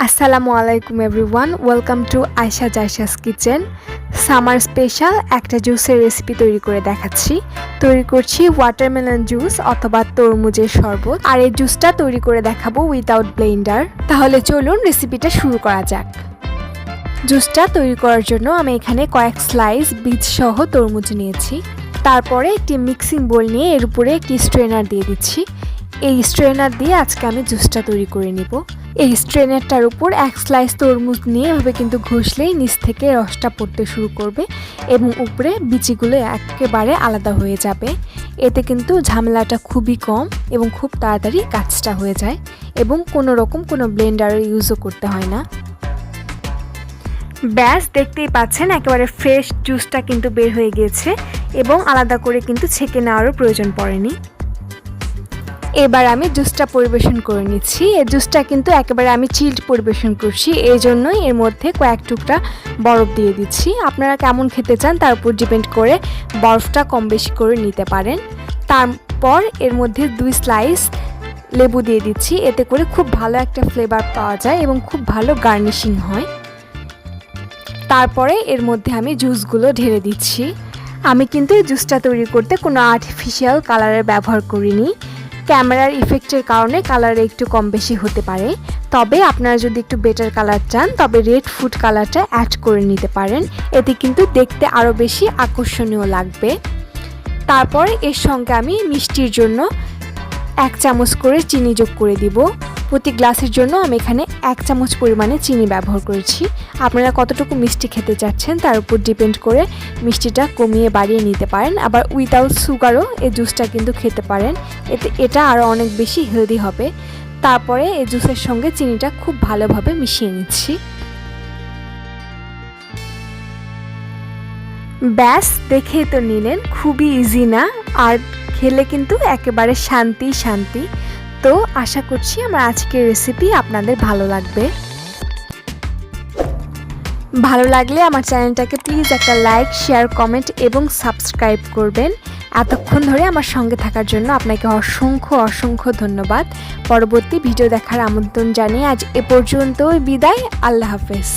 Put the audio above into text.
আসসালামু আলাইকুম everyone, welcome to Ayesha Jaysha's kitchen. Summer special একটা জুসের রেসিপি তৈরি করে দেখাচ্ছি। তৈরি করছি ওয়াটারমেলন জুস অথবা তরমুজের শরবত, আর এই জুসটা তৈরি করে দেখাবো উইদাউট ব্লেন্ডার। তাহলে চলুন রেসিপিটা শুরু করা যাক। জুসটা তৈরি করার জন্য আমি এখানে কয়েক স্লাইস বীজ সহ তরমুজ নিয়েছি। তারপরে একটি মিক্সিং বোল নিয়ে এর উপরে একটি স্ট্রেনার দিয়ে দিচ্ছি। এই স্ট্রেনার দিয়ে আজকে আমি জুসটা তৈরি করে নিব। এই স্ট্রেনারটার উপর এক স্লাইস তরমুজ নিয়ে এভাবে কিন্তু ঘষলেই নিচ থেকে রসটা পড়তে শুরু করবে এবং উপরে বিচিগুলো একেবারে আলাদা হয়ে যাবে। এতে কিন্তু ঝামেলাটা খুবই কম এবং খুব তাড়াতাড়ি কাজটা হয়ে যায় এবং কোনো রকম কোনো ব্লেন্ডারের ইউজও করতে হয় না। ব্যাস, দেখতেই পাচ্ছেন একেবারে ফ্রেশ জুসটা কিন্তু বের হয়ে গিয়েছে এবং আলাদা করে কিন্তু ছেঁকে নেওয়ারও প্রয়োজন পড়েনি। এবার আমি জুসটা পরিবেশন করে নিচ্ছি। এই জুসটা কিন্তু একেবারে আমি চিল্ড পরিবেশন করছি, এই জন্যই এর মধ্যে কয়েক টুকরা বরফ দিয়ে দিচ্ছি। আপনারা কেমন খেতে চান তার উপর ডিপেন্ড করে বরফটা কম বেশি করে নিতে পারেন। তারপর এর মধ্যে 2 স্লাইস লেবু দিয়ে দিচ্ছি, এতে করে খুব ভালো একটা ফ্লেভার পাওয়া যায় এবং খুব ভালো গার্নিশিং হয়। তারপরে এর মধ্যে আমি জুসগুলো ঢেলে দিচ্ছি। আমি কিন্তু এই জুসটা তৈরি করতে কোনো আর্টিফিশিয়াল কালারের ব্যবহার করিনি। ক্যামেরার ইফেক্টের কারণে কালার একটু কম বেশি হতে পারে, তবে আপনারা যদি একটু বেটার কালার চান তবে রেড ফুড কালারটা অ্যাড করে নিতে পারেন, এতে কিন্তু দেখতে আরও বেশি আকর্ষণীয় লাগবে। তারপর এর সঙ্গে আমি মিষ্টির জন্য 1 চামচ করে চিনি যোগ করে দিব। প্রতি গ্লাসের জন্য আমি এখানে 1 চামচ পরিমাণে চিনি ব্যবহার করেছি। আপনারা কতটুকু মিষ্টি খেতে চাচ্ছেন তার উপর ডিপেন্ড করে মিষ্টিটা কমিয়ে বাড়িয়ে নিতে পারেন। আবার উইদাউট সুগারও এই জুসটা কিন্তু খেতে পারেন, এটা আরও অনেক বেশি হেলদি হবে। তারপরে এই জুসের সঙ্গে চিনিটা খুব ভালোভাবে মিশিয়ে নিচ্ছি। ব্যাস, দেখেই তো নিলেন, খুবই ইজি না, আর খেলে কিন্তু একেবারে শান্তি শান্তি। তো আশা করছি আমার আজকের রেসিপি আপনাদের ভালো লাগবে। ভালো লাগলে আমার চ্যানেলটাকে প্লিজ একটা লাইক, শেয়ার, কমেন্ট এবং সাবস্ক্রাইব করবেন। এতক্ষণ ধরে আমার সঙ্গে থাকার জন্য আপনাকে অসংখ্য অসংখ্য ধন্যবাদ। পরবর্তী ভিডিও দেখার আমন্ত্রণ জানিয়ে আজ এ পর্যন্তই বিদায়। আল্লাহ হাফেজ।